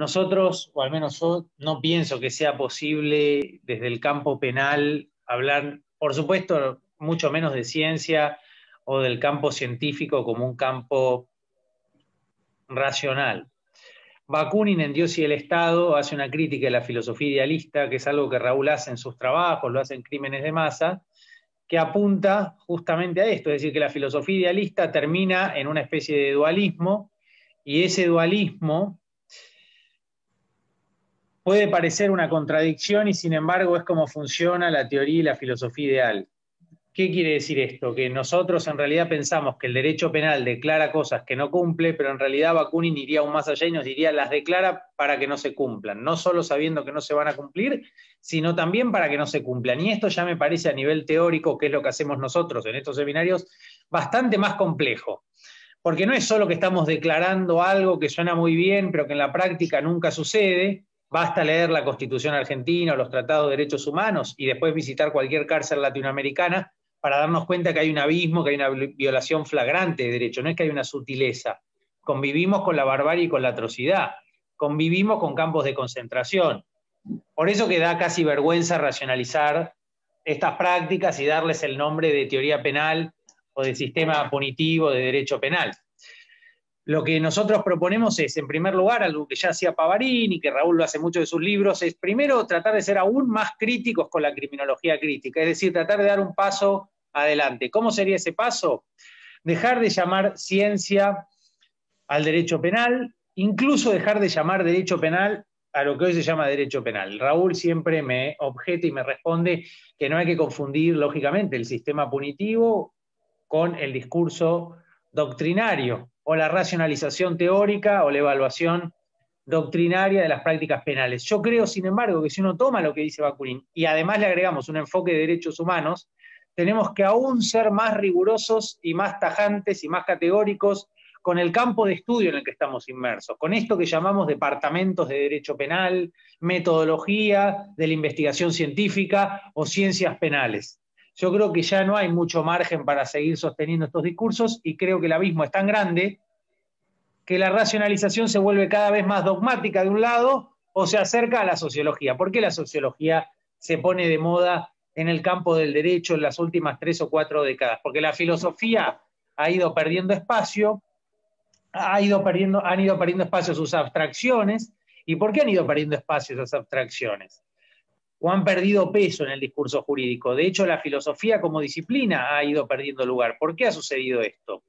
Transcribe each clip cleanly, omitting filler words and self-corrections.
nosotros, o al menos yo, no pienso que sea posible desde el campo penal hablar, por supuesto, mucho menos de ciencia o del campo científico como un campo racional. Bakunin en Dios y el Estado hace una crítica de la filosofía idealista, que es algo que Raúl hace en sus trabajos, lo hace en Crímenes de Masa, que apunta justamente a esto, es decir, que la filosofía idealista termina en una especie de dualismo, y ese dualismo puede parecer una contradicción y sin embargo es como funciona la teoría y la filosofía ideal. ¿Qué quiere decir esto? Que nosotros en realidad pensamos que el derecho penal declara cosas que no cumple, pero en realidad Bakunin iría aún más allá y nos diría las declara para que no se cumplan, no solo sabiendo que no se van a cumplir, sino también para que no se cumplan. Y esto ya me parece a nivel teórico, que es lo que hacemos nosotros en estos seminarios, bastante más complejo. Porque no es solo que estamos declarando algo que suena muy bien, pero que en la práctica nunca sucede. Basta leer la Constitución argentina o los tratados de derechos humanos y después visitar cualquier cárcel latinoamericana para darnos cuenta que hay un abismo, que hay una violación flagrante de derechos, no es que hay una sutileza. Convivimos con la barbarie y con la atrocidad, convivimos con campos de concentración. Por eso que da casi vergüenza racionalizar estas prácticas y darles el nombre de teoría penal o de sistema punitivo de derecho penal. Lo que nosotros proponemos es, en primer lugar, algo que ya hacía Pavarini, que Raúl lo hace mucho de sus libros, es primero tratar de ser aún más críticos con la criminología crítica, es decir, tratar de dar un paso adelante. ¿Cómo sería ese paso? Dejar de llamar ciencia al derecho penal, incluso dejar de llamar derecho penal a lo que hoy se llama derecho penal. Raúl siempre me objeta y me responde que no hay que confundir, lógicamente, el sistema punitivo con el discurso doctrinario, o la racionalización teórica o la evaluación doctrinaria de las prácticas penales. Yo creo, sin embargo, que si uno toma lo que dice Bakunin y además le agregamos un enfoque de derechos humanos, tenemos que aún ser más rigurosos y más tajantes y más categóricos con el campo de estudio en el que estamos inmersos, con esto que llamamos departamentos de derecho penal, metodología de la investigación científica o ciencias penales. Yo creo que ya no hay mucho margen para seguir sosteniendo estos discursos y creo que el abismo es tan grande que la racionalización se vuelve cada vez más dogmática de un lado o se acerca a la sociología. ¿Por qué la sociología se pone de moda en el campo del derecho en las últimas 3 o 4 décadas? Porque la filosofía ha ido perdiendo espacio, han ido perdiendo espacio sus abstracciones. ¿Y por qué han ido perdiendo espacio esas abstracciones? O han perdido peso en el discurso jurídico. De hecho, la filosofía como disciplina ha ido perdiendo lugar. ¿Por qué ha sucedido esto?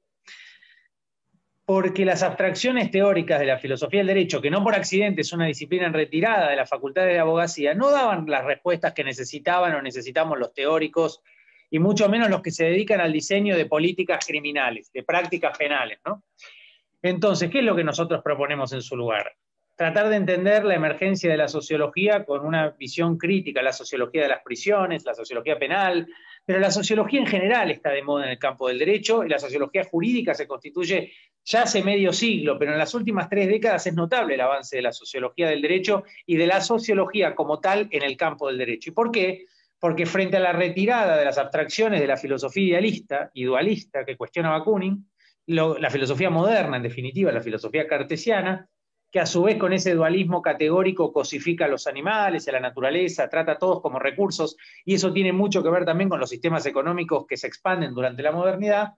Porque las abstracciones teóricas de la filosofía del derecho, que no por accidente es una disciplina en retirada de la Facultad de Abogacía, no daban las respuestas que necesitaban o necesitamos los teóricos, y mucho menos los que se dedican al diseño de políticas criminales, de prácticas penales, ¿no? Entonces, ¿qué es lo que nosotros proponemos en su lugar? Tratar de entender la emergencia de la sociología con una visión crítica, la sociología de las prisiones, la sociología penal, pero la sociología en general está de moda en el campo del derecho y la sociología jurídica se constituye ya hace medio siglo, pero en las últimas 3 décadas es notable el avance de la sociología del derecho y de la sociología como tal en el campo del derecho. ¿Y por qué? Porque frente a la retirada de las abstracciones de la filosofía idealista y dualista que cuestiona Bakunin, la filosofía moderna, en definitiva, la filosofía cartesiana, que a su vez con ese dualismo categórico cosifica a los animales, a la naturaleza, trata a todos como recursos, y eso tiene mucho que ver también con los sistemas económicos que se expanden durante la modernidad,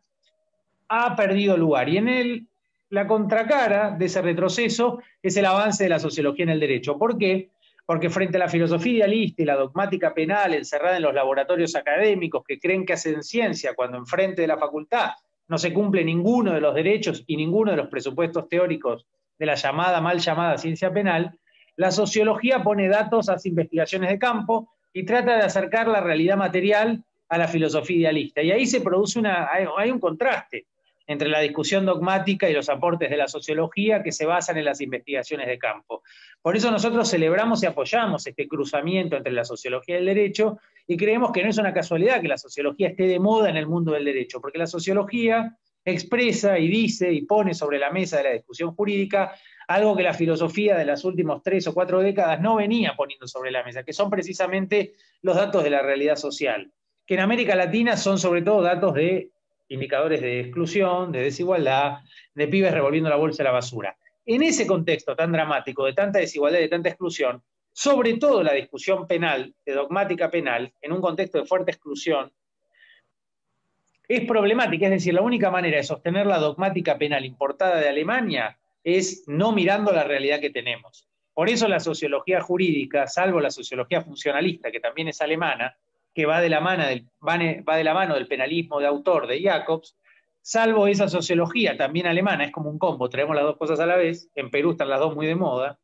ha perdido lugar. Y en él, la contracara de ese retroceso es el avance de la sociología en el derecho. ¿Por qué? Porque frente a la filosofía idealista y la dogmática penal encerrada en los laboratorios académicos que creen que hacen ciencia cuando enfrente de la facultad no se cumple ninguno de los derechos y ninguno de los presupuestos teóricos de la mal llamada ciencia penal, la sociología pone datos a las investigaciones de campo y trata de acercar la realidad material a la filosofía idealista. Y ahí se produce hay un contraste entre la discusión dogmática y los aportes de la sociología que se basan en las investigaciones de campo. Por eso nosotros celebramos y apoyamos este cruzamiento entre la sociología y el derecho y creemos que no es una casualidad que la sociología esté de moda en el mundo del derecho, porque la sociología expresa y dice y pone sobre la mesa de la discusión jurídica algo que la filosofía de las últimas 3 o 4 décadas no venía poniendo sobre la mesa, que son precisamente los datos de la realidad social, que en América Latina son sobre todo datos de indicadores de exclusión, de desigualdad, de pibes revolviendo la bolsa a la basura. En ese contexto tan dramático, de tanta desigualdad y de tanta exclusión, sobre todo la discusión penal, de dogmática penal, en un contexto de fuerte exclusión, es problemática. Es decir, la única manera de sostener la dogmática penal importada de Alemania es no mirando la realidad que tenemos. Por eso la sociología jurídica, salvo la sociología funcionalista, que también es alemana, que va de la mano del penalismo de autor de Jacobs, salvo esa sociología también alemana, es como un combo, traemos las dos cosas a la vez, en Perú están las dos muy de moda,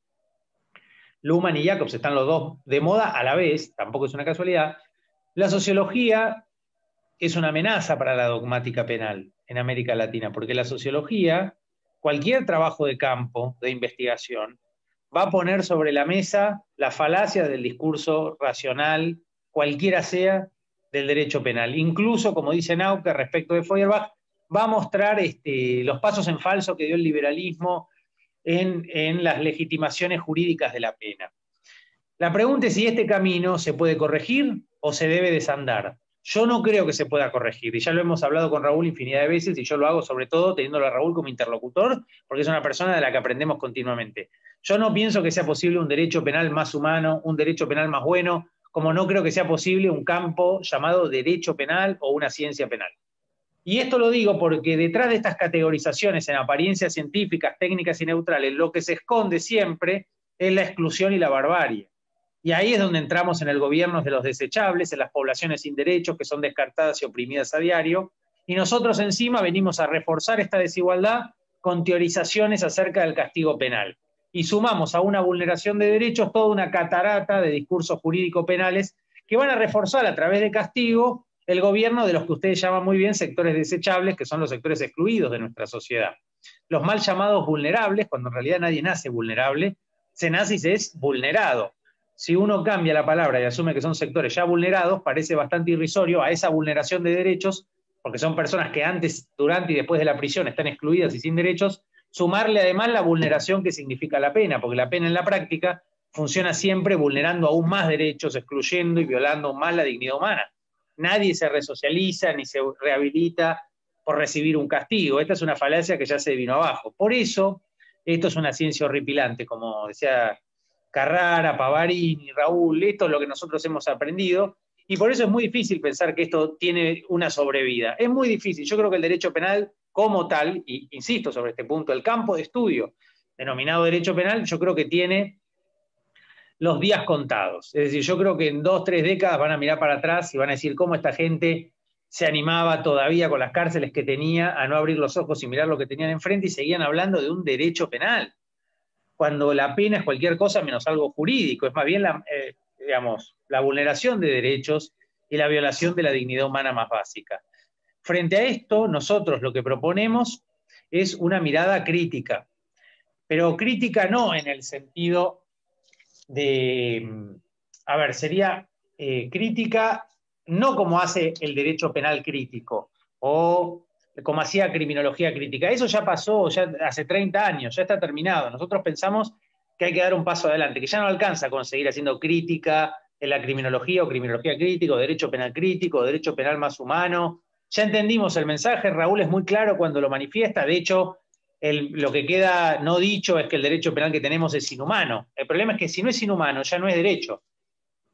Luhmann y Jacobs están los dos de moda a la vez, tampoco es una casualidad. La sociología es una amenaza para la dogmática penal en América Latina, porque la sociología, cualquier trabajo de campo, de investigación, va a poner sobre la mesa la falacia del discurso racional, cualquiera sea, del derecho penal. Incluso, como dice Nauka respecto de Feuerbach, va a mostrar los pasos en falso que dio el liberalismo en las legitimaciones jurídicas de la pena. La pregunta es si este camino se puede corregir o se debe desandar. Yo no creo que se pueda corregir, y ya lo hemos hablado con Raúl infinidad de veces, y yo lo hago sobre todo teniéndolo a Raúl como interlocutor, porque es una persona de la que aprendemos continuamente. Yo no pienso que sea posible un derecho penal más humano, un derecho penal más bueno, como no creo que sea posible un campo llamado derecho penal o una ciencia penal. Y esto lo digo porque detrás de estas categorizaciones en apariencias científicas, técnicas y neutrales, lo que se esconde siempre es la exclusión y la barbarie. Y ahí es donde entramos en el gobierno de los desechables, en las poblaciones sin derechos que son descartadas y oprimidas a diario. Y nosotros encima venimos a reforzar esta desigualdad con teorizaciones acerca del castigo penal. Y sumamos a una vulneración de derechos toda una catarata de discursos jurídico-penales que van a reforzar a través de castigo el gobierno de los que ustedes llaman muy bien sectores desechables, que son los sectores excluidos de nuestra sociedad. Los mal llamados vulnerables, cuando en realidad nadie nace vulnerable, se nace y se es vulnerado. Si uno cambia la palabra y asume que son sectores ya vulnerados, parece bastante irrisorio a esa vulneración de derechos, porque son personas que antes, durante y después de la prisión están excluidas y sin derechos, sumarle además la vulneración que significa la pena, porque la pena en la práctica funciona siempre vulnerando aún más derechos, excluyendo y violando aún más la dignidad humana. Nadie se resocializa ni se rehabilita por recibir un castigo. Esta es una falacia que ya se vino abajo. Por eso, esto es una ciencia horripilante, como decía Carrara, Pavarini, Raúl, esto es lo que nosotros hemos aprendido, y por eso es muy difícil pensar que esto tiene una sobrevida. Es muy difícil. Yo creo que el derecho penal como tal, y insisto sobre este punto, el campo de estudio denominado derecho penal, yo creo que tiene los días contados. Es decir, yo creo que en 2, 3 décadas van a mirar para atrás y van a decir cómo esta gente se animaba todavía con las cárceles que tenía a no abrir los ojos y mirar lo que tenían enfrente y seguían hablando de un derecho penal, cuando la pena es cualquier cosa menos algo jurídico, es más bien la vulneración de derechos y la violación de la dignidad humana más básica. Frente a esto, nosotros lo que proponemos es una mirada crítica, pero crítica no en el sentido de, a ver, sería crítica no como hace el derecho penal crítico o como hacía criminología crítica. Eso ya pasó, ya hace 30 años, ya está terminado. Nosotros pensamos que hay que dar un paso adelante, que ya no alcanza con seguir haciendo crítica en la criminología o criminología crítica, o derecho penal crítico, o derecho penal más humano. Ya entendimos el mensaje, Raúl es muy claro cuando lo manifiesta. De hecho, lo que queda no dicho es que el derecho penal que tenemos es inhumano. El problema es que si no es inhumano, ya no es derecho.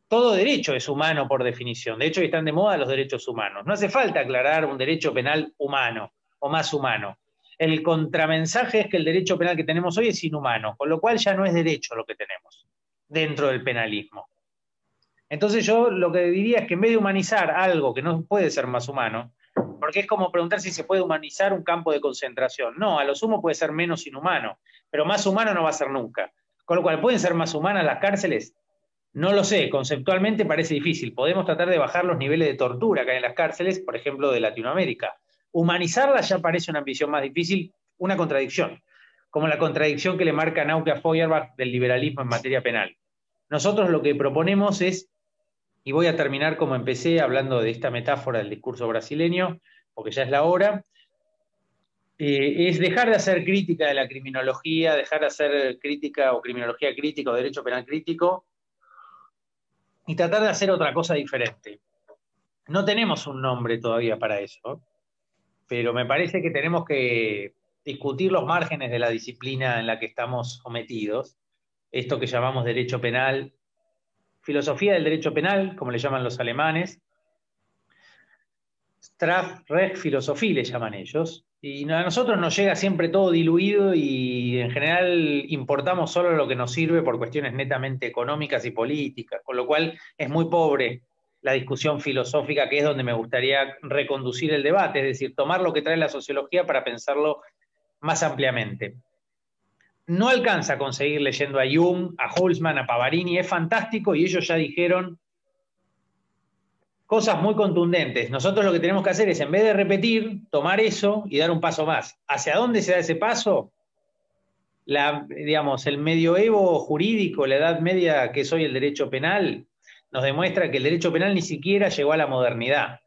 Todo derecho es humano por definición. De hecho, están de moda los derechos humanos. No hace falta aclarar un derecho penal humano o más humano. El contramensaje es que el derecho penal que tenemos hoy es inhumano, con lo cual ya no es derecho lo que tenemos dentro del penalismo. Entonces yo lo que diría es que en vez de humanizar algo que no puede ser más humano, porque es como preguntar si se puede humanizar un campo de concentración. No, a lo sumo puede ser menos inhumano, pero más humano no va a ser nunca. Con lo cual, ¿pueden ser más humanas las cárceles? No lo sé, conceptualmente parece difícil. Podemos tratar de bajar los niveles de tortura que hay en las cárceles, por ejemplo, de Latinoamérica. Humanizarlas ya parece una ambición más difícil, una contradicción, como la contradicción que le marca Nauka a Feuerbach del liberalismo en materia penal. Nosotros lo que proponemos es, y voy a terminar como empecé hablando de esta metáfora del discurso brasileño, porque ya es la hora, es dejar de hacer crítica de la criminología, dejar de hacer crítica o criminología crítica o derecho penal crítico, y tratar de hacer otra cosa diferente. No tenemos un nombre todavía para eso, pero me parece que tenemos que discutir los márgenes de la disciplina en la que estamos sometidos, esto que llamamos derecho penal, filosofía del derecho penal, como le llaman los alemanes, Strafrechtphilosophie le llaman ellos, y a nosotros nos llega siempre todo diluido y en general importamos solo lo que nos sirve por cuestiones netamente económicas y políticas, con lo cual es muy pobre la discusión filosófica, que es donde me gustaría reconducir el debate, es decir, tomar lo que trae la sociología para pensarlo más ampliamente. No alcanza a conseguir leyendo a Jung, a Holzman, a Pavarini, es fantástico y ellos ya dijeron cosas muy contundentes. Nosotros lo que tenemos que hacer es, en vez de repetir, tomar eso y dar un paso más. ¿Hacia dónde se da ese paso? Digamos, el medioevo jurídico, la Edad Media, que es hoy el derecho penal, nos demuestra que el derecho penal ni siquiera llegó a la modernidad.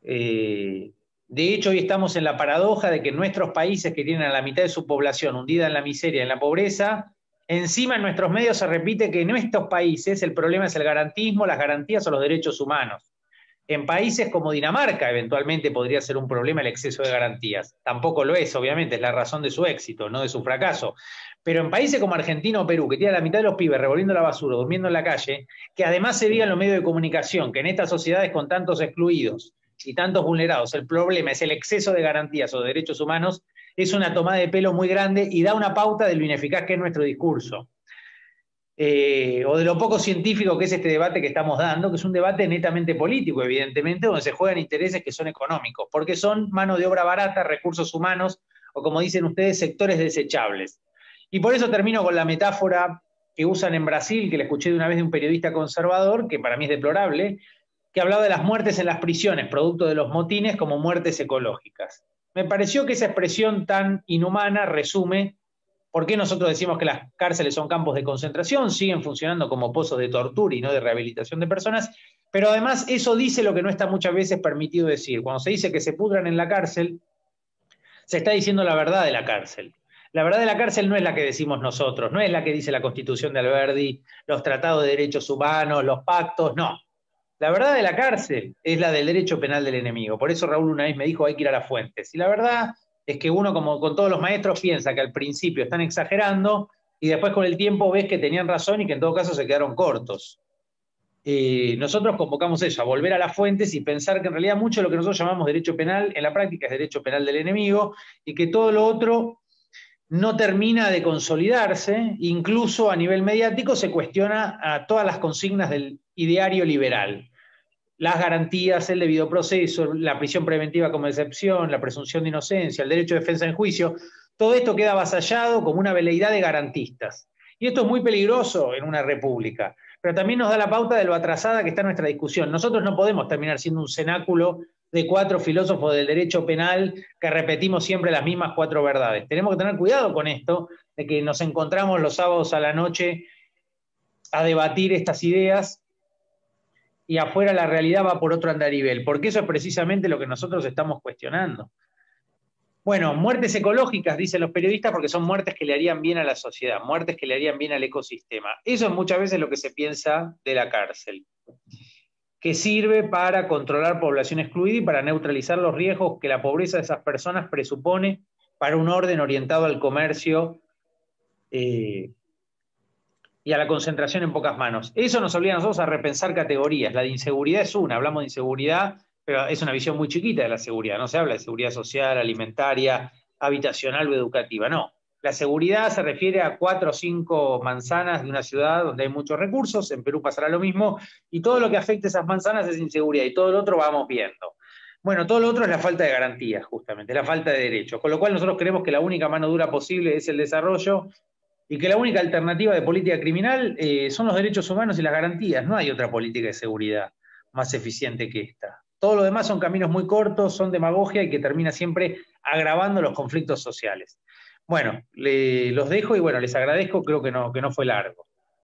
De hecho, hoy estamos en la paradoja de que nuestros países, que tienen a la mitad de su población hundida en la miseria, en la pobreza, encima en nuestros medios se repite que en estos países el problema es el garantismo, las garantías o los derechos humanos. En países como Dinamarca, eventualmente podría ser un problema el exceso de garantías. Tampoco lo es, obviamente, es la razón de su éxito, no de su fracaso. Pero en países como Argentina o Perú, que tienen la mitad de los pibes revolviendo la basura, durmiendo en la calle, que además se diga en los medios de comunicación que en estas sociedades con tantos excluidos y tantos vulnerados, el problema es el exceso de garantías o de derechos humanos, es una tomada de pelo muy grande y da una pauta de lo ineficaz que es nuestro discurso. O de lo poco científico que es este debate que estamos dando, que es un debate netamente político, evidentemente, donde se juegan intereses que son económicos, porque son mano de obra barata, recursos humanos, o como dicen ustedes, sectores desechables. Y por eso termino con la metáfora que usan en Brasil, que la escuché de una vez de un periodista conservador, que para mí es deplorable, que hablaba de las muertes en las prisiones, producto de los motines, como muertes ecológicas. Me pareció que esa expresión tan inhumana resume por qué nosotros decimos que las cárceles son campos de concentración, siguen funcionando como pozos de tortura y no de rehabilitación de personas, pero además eso dice lo que no está muchas veces permitido decir. Cuando se dice que se pudran en la cárcel, se está diciendo la verdad de la cárcel. La verdad de la cárcel no es la que decimos nosotros, no es la que dice la Constitución de Alberdi, los tratados de derechos humanos, los pactos, no. La verdad de la cárcel es la del derecho penal del enemigo. Por eso Raúl una vez me dijo hay que ir a las fuentes. Y la verdad es que uno, como con todos los maestros, piensa que al principio están exagerando y después con el tiempo ves que tenían razón y que en todo caso se quedaron cortos. Nosotros convocamos eso, a volver a las fuentes y pensar que en realidad mucho de lo que nosotros llamamos derecho penal, en la práctica es derecho penal del enemigo, y que todo lo otro no termina de consolidarse, incluso a nivel mediático se cuestiona a todas las consignas del ideario liberal. Las garantías, el debido proceso, la prisión preventiva como excepción, la presunción de inocencia, el derecho de defensa en juicio, todo esto queda avasallado como una veleidad de garantistas. Y esto es muy peligroso en una república, pero también nos da la pauta de lo atrasada que está nuestra discusión. Nosotros no podemos terminar siendo un cenáculo de 4 filósofos del derecho penal que repetimos siempre las mismas 4 verdades. Tenemos que tener cuidado con esto, de que nos encontramos los sábados a la noche a debatir estas ideas y afuera la realidad va por otro andarivel, porque eso es precisamente lo que nosotros estamos cuestionando. Bueno, muertes ecológicas, dicen los periodistas, porque son muertes que le harían bien a la sociedad, muertes que le harían bien al ecosistema. Eso es muchas veces lo que se piensa de la cárcel, que sirve para controlar población excluida y para neutralizar los riesgos que la pobreza de esas personas presupone para un orden orientado al comercio y a la concentración en pocas manos. Eso nos obliga a nosotros a repensar categorías. La de inseguridad es una, hablamos de inseguridad, pero es una visión muy chiquita de la seguridad. No se habla de seguridad social, alimentaria, habitacional o educativa, no. La seguridad se refiere a 4 o 5 manzanas de una ciudad donde hay muchos recursos, en Perú pasará lo mismo, y todo lo que afecte a esas manzanas es inseguridad, y todo lo otro vamos viendo. Bueno, todo lo otro es la falta de garantías, justamente, la falta de derechos, con lo cual nosotros creemos que la única mano dura posible es el desarrollo, y que la única alternativa de política criminal son los derechos humanos y las garantías. No hay otra política de seguridad más eficiente que esta. Todo lo demás son caminos muy cortos, son demagogia y que termina siempre agravando los conflictos sociales. Bueno, los dejo y bueno, les agradezco, creo que no fue largo.